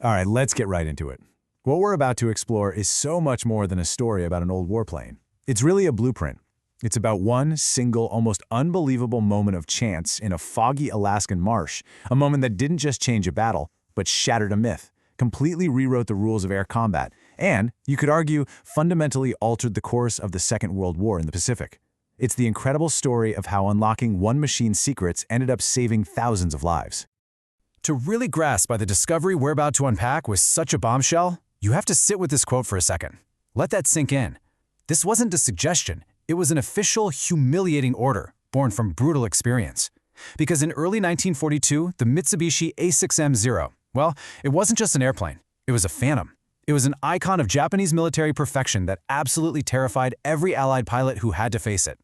All right, let's get right into it. What we're about to explore is so much more than a story about an old warplane. It's really a blueprint. It's about one single, almost unbelievable moment of chance in a foggy Alaskan marsh, a moment that didn't just change a battle, but shattered a myth, completely rewrote the rules of air combat, and, you could argue, fundamentally altered the course of the Second World War in the Pacific. It's the incredible story of how unlocking one machine's secrets ended up saving thousands of lives. To really grasp by the discovery we're about to unpack with such a bombshell, you have to sit with this quote for a second. Let that sink in. This wasn't a suggestion. It was an official, humiliating order, born from brutal experience. Because in early 1942, the Mitsubishi A6M-0, well, it wasn't just an airplane. It was a phantom. It was an icon of Japanese military perfection that absolutely terrified every Allied pilot who had to face it.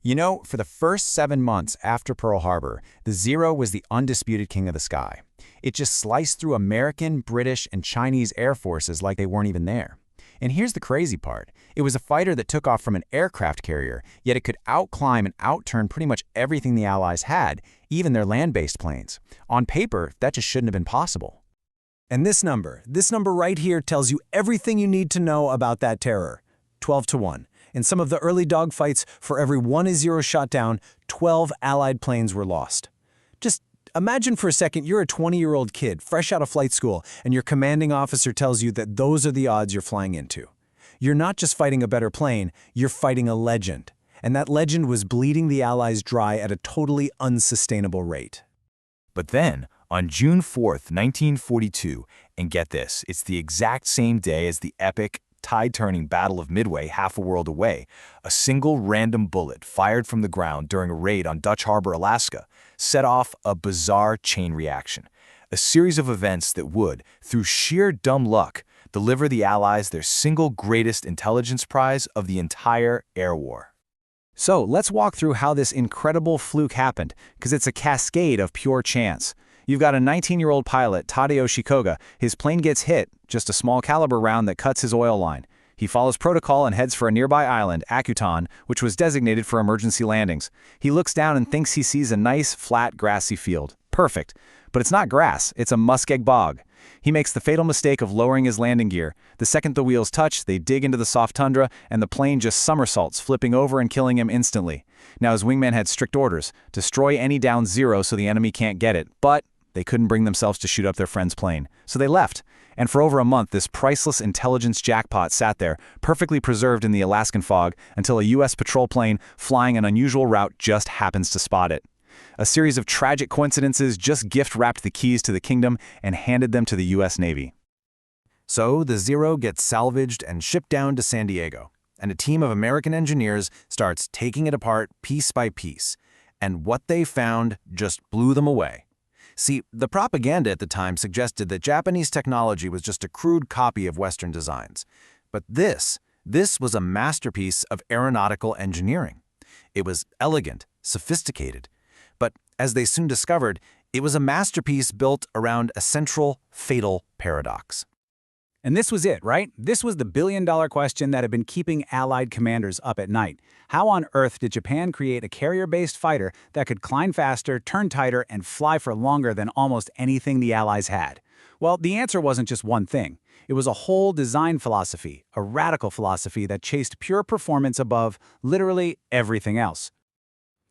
You know, for the first 7 months after Pearl Harbor, the Zero was the undisputed king of the sky. It just sliced through American, British, and Chinese air forces like they weren't even there. And here's the crazy part. It was a fighter that took off from an aircraft carrier, yet it could outclimb and outturn pretty much everything the Allies had, even their land-based planes. On paper, that just shouldn't have been possible. And this number right here tells you everything you need to know about that terror. 12-1. In some of the early dogfights, for every one Zero shot down, 12 Allied planes were lost. Just imagine for a second you're a 20-year-old kid, fresh out of flight school, and your commanding officer tells you that those are the odds you're flying into. You're not just fighting a better plane, you're fighting a legend. And that legend was bleeding the Allies dry at a totally unsustainable rate. But then, on June 4th, 1942, and get this, it's the exact same day as the epic, tide-turning Battle of Midway half a world away, a single random bullet fired from the ground during a raid on Dutch Harbor, Alaska, set off a bizarre chain reaction, a series of events that would, through sheer dumb luck, deliver the Allies their single greatest intelligence prize of the entire air war. So let's walk through how this incredible fluke happened, because it's a cascade of pure chance. You've got a 19-year-old pilot, Tadao Shikoga. His plane gets hit, just a small caliber round that cuts his oil line. He follows protocol and heads for a nearby island, Akutan, which was designated for emergency landings. He looks down and thinks he sees a nice, flat, grassy field. Perfect. But it's not grass, it's a muskeg bog. He makes the fatal mistake of lowering his landing gear. The second the wheels touch, they dig into the soft tundra, and the plane just somersaults, flipping over and killing him instantly. Now his wingman had strict orders: destroy any down Zero so the enemy can't get it. But they couldn't bring themselves to shoot up their friend's plane, so they left. And for over a month, this priceless intelligence jackpot sat there, perfectly preserved in the Alaskan fog, until a U.S. patrol plane flying an unusual route just happens to spot it. A series of tragic coincidences just gift-wrapped the keys to the kingdom and handed them to the U.S. Navy. So the Zero gets salvaged and shipped down to San Diego, and a team of American engineers starts taking it apart piece by piece. And what they found just blew them away. See, the propaganda at the time suggested that Japanese technology was just a crude copy of Western designs. But this was a masterpiece of aeronautical engineering. It was elegant, sophisticated. But as they soon discovered, it was a masterpiece built around a central, fatal paradox. And this was it, right? This was the billion-dollar question that had been keeping Allied commanders up at night. How on earth did Japan create a carrier-based fighter that could climb faster, turn tighter, and fly for longer than almost anything the Allies had? Well, the answer wasn't just one thing. It was a whole design philosophy, a radical philosophy that chased pure performance above literally everything else.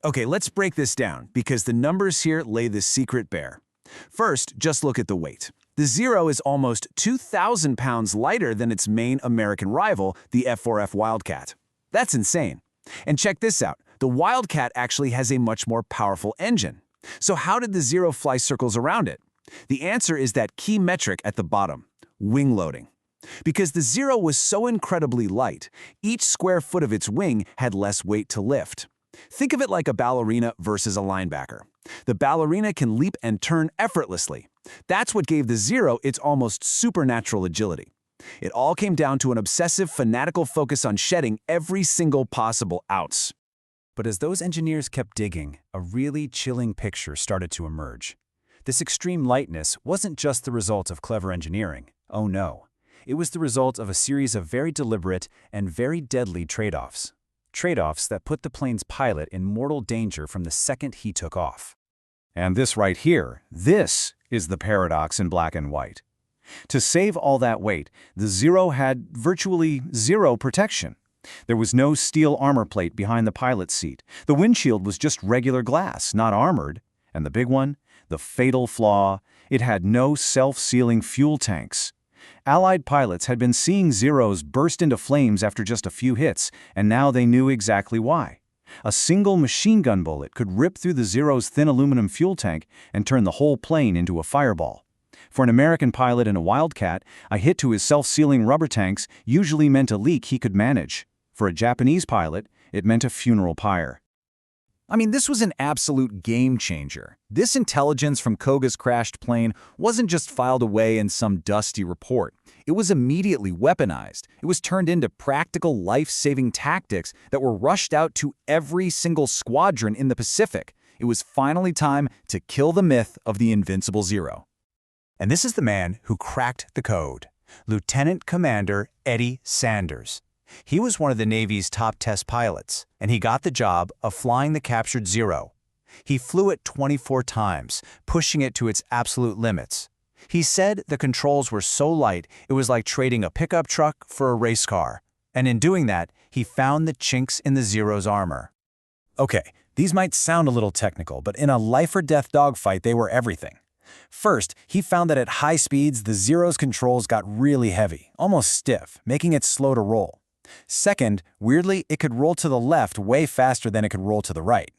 Okay, let's break this down, because the numbers here lay the secret bare. First, just look at the weight. The Zero is almost 2,000 pounds lighter than its main American rival, the F-4F Wildcat. That's insane. And check this out. The Wildcat actually has a much more powerful engine. So how did the Zero fly circles around it? The answer is that key metric at the bottom, wing loading. Because the Zero was so incredibly light, each square foot of its wing had less weight to lift. Think of it like a ballerina versus a linebacker. The ballerina can leap and turn effortlessly. That's what gave the Zero its almost supernatural agility. It all came down to an obsessive, fanatical focus on shedding every single possible ounce. But as those engineers kept digging, a really chilling picture started to emerge. This extreme lightness wasn't just the result of clever engineering. Oh no. It was the result of a series of very deliberate and very deadly trade-offs. Trade-offs that put the plane's pilot in mortal danger from the second he took off. And this right here, this is the paradox in black and white. To save all that weight, the Zero had virtually zero protection. There was no steel armor plate behind the pilot's seat. The windshield was just regular glass, not armored. And the big one, the fatal flaw, it had no self-sealing fuel tanks. Allied pilots had been seeing Zeros burst into flames after just a few hits, and now they knew exactly why. A single machine gun bullet could rip through the Zero's thin aluminum fuel tank and turn the whole plane into a fireball. For an American pilot in a Wildcat, a hit to his self-sealing rubber tanks usually meant a leak he could manage. For a Japanese pilot, it meant a funeral pyre. I mean, this was an absolute game changer. This intelligence from Koga's crashed plane wasn't just filed away in some dusty report. It was immediately weaponized. It was turned into practical life-saving tactics that were rushed out to every single squadron in the Pacific. It was finally time to kill the myth of the invincible Zero. And this is the man who cracked the code, Lieutenant Commander Eddie Sanders. He was one of the Navy's top test pilots, and he got the job of flying the captured Zero. He flew it 24 times, pushing it to its absolute limits. He said the controls were so light it was like trading a pickup truck for a race car. And in doing that, he found the chinks in the Zero's armor. Okay, these might sound a little technical, but in a life-or-death dogfight, they were everything. First, he found that at high speeds, the Zero's controls got really heavy, almost stiff, making it slow to roll. Second, weirdly, it could roll to the left way faster than it could roll to the right.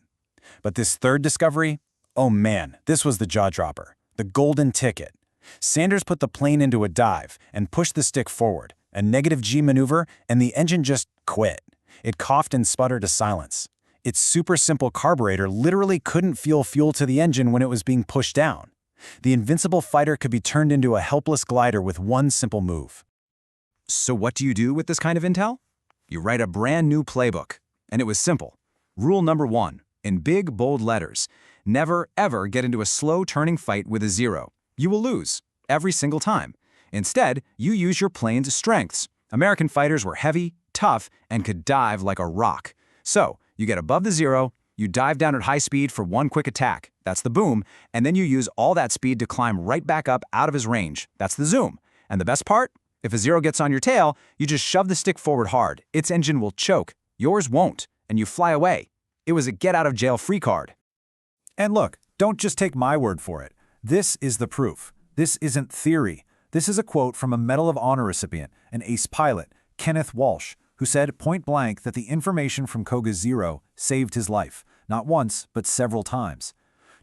But this third discovery? Oh man, this was the jaw-dropper, the golden ticket. Sanders put the plane into a dive and pushed the stick forward, a negative G maneuver, and the engine just quit. It coughed and sputtered to silence. Its super simple carburetor literally couldn't fuel to the engine when it was being pushed down. The invincible fighter could be turned into a helpless glider with one simple move. So what do you do with this kind of intel? You write a brand new playbook. And it was simple. Rule number 1, in big, bold letters, never, ever get into a slow-turning fight with a Zero. You will lose, every single time. Instead, you use your plane's strengths. American fighters were heavy, tough, and could dive like a rock. So, you get above the Zero, you dive down at high speed for one quick attack. That's the boom. And then you use all that speed to climb right back up out of his range. That's the zoom. And the best part? If a Zero gets on your tail, you just shove the stick forward hard. Its engine will choke. Yours won't. And you fly away. It was a get-out-of-jail-free card. And look, don't just take my word for it. This is the proof. This isn't theory. This is a quote from a Medal of Honor recipient, an ace pilot, Kenneth Walsh, who said point blank that the information from Koga's Zero saved his life, not once, but several times.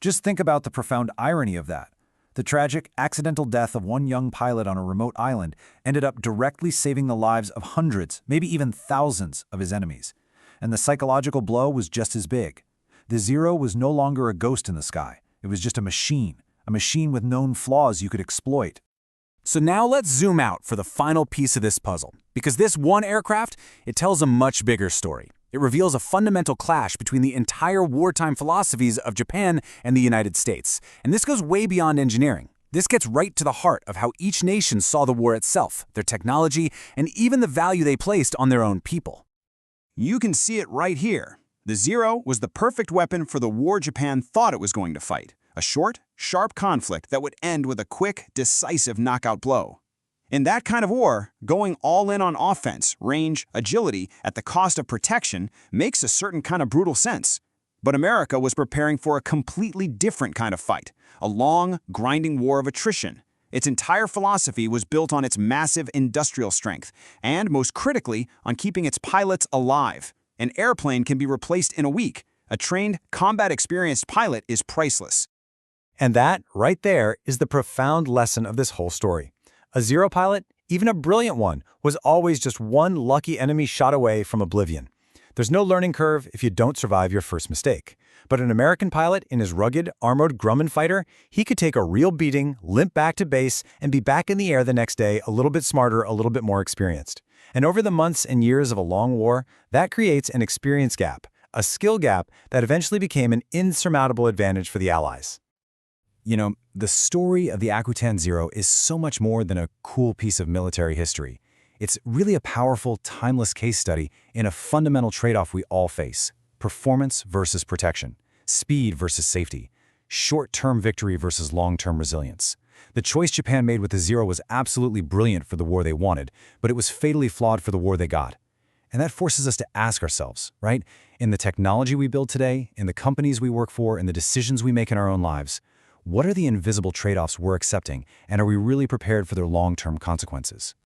Just think about the profound irony of that. The tragic, accidental death of one young pilot on a remote island ended up directly saving the lives of hundreds, maybe even thousands, of his enemies. And the psychological blow was just as big. The Zero was no longer a ghost in the sky. It was just a machine with known flaws you could exploit. So now let's zoom out for the final piece of this puzzle. Because this one aircraft, it tells a much bigger story. It reveals a fundamental clash between the entire wartime philosophies of Japan and the United States. And this goes way beyond engineering. This gets right to the heart of how each nation saw the war itself, their technology, and even the value they placed on their own people. You can see it right here. The Zero was the perfect weapon for the war Japan thought it was going to fight. A short, sharp conflict that would end with a quick, decisive knockout blow. In that kind of war, going all in on offense, range, agility at the cost of protection makes a certain kind of brutal sense. But America was preparing for a completely different kind of fight, a long, grinding war of attrition. Its entire philosophy was built on its massive industrial strength, and most critically, on keeping its pilots alive. An airplane can be replaced in a week. A trained, combat-experienced pilot is priceless. And that, right there, is the profound lesson of this whole story. A Zero pilot, even a brilliant one, was always just one lucky enemy shot away from oblivion. There's no learning curve if you don't survive your first mistake. But an American pilot in his rugged, armored Grumman fighter, he could take a real beating, limp back to base, and be back in the air the next day a little bit smarter, a little bit more experienced. And over the months and years of a long war, that creates an experience gap, a skill gap that eventually became an insurmountable advantage for the Allies. You know, the story of the Akutan Zero is so much more than a cool piece of military history. It's really a powerful, timeless case study in a fundamental trade-off we all face: performance versus protection, speed versus safety, short-term victory versus long-term resilience. The choice Japan made with the Zero was absolutely brilliant for the war they wanted, but it was fatally flawed for the war they got. And that forces us to ask ourselves, right? In the technology we build today, in the companies we work for, in the decisions we make in our own lives, what are the invisible trade-offs we're accepting, and are we really prepared for their long-term consequences?